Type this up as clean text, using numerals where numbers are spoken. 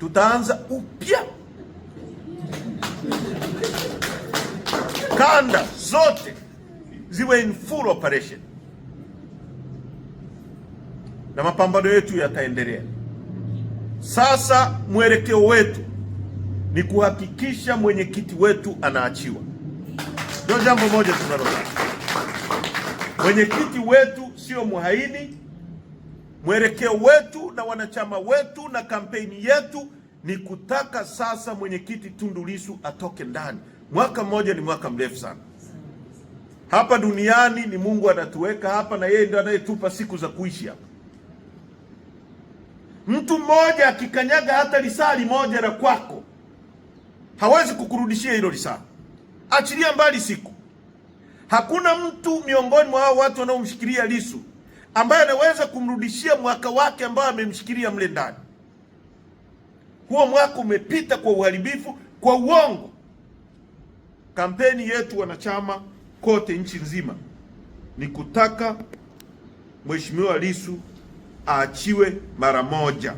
tutaanza upya. Kanda zote ziwe in full operation, na mapambano yetu yataendelea. Sasa mwelekeo wetu ni kuhakikisha mwenyekiti wetu anaachiwa. Ndio jambo moja tunalotaka. Mwenyekiti wetu sio muhaini. Mwelekeo wetu na wanachama wetu na kampeni yetu ni kutaka sasa mwenyekiti Tundu Lissu atoke ndani. Mwaka mmoja ni mwaka mrefu sana. Hapa duniani ni Mungu anatuweka hapa, na yeye ndiye anayetupa siku za kuishi hapa. Mtu mmoja akikanyaga hata risali moja la kwako hawezi kukurudishia hilo risali. Achilia mbali siku. Hakuna mtu miongoni mwa hao watu wanaomshikilia Lissu ambaye anaweza kumrudishia mwaka wake ambao amemshikilia mle ndani. Huo mwaka umepita kwa uharibifu, kwa uongo. Kampeni yetu wanachama kote nchi nzima ni kutaka Mheshimiwa Lissu aachiwe mara moja.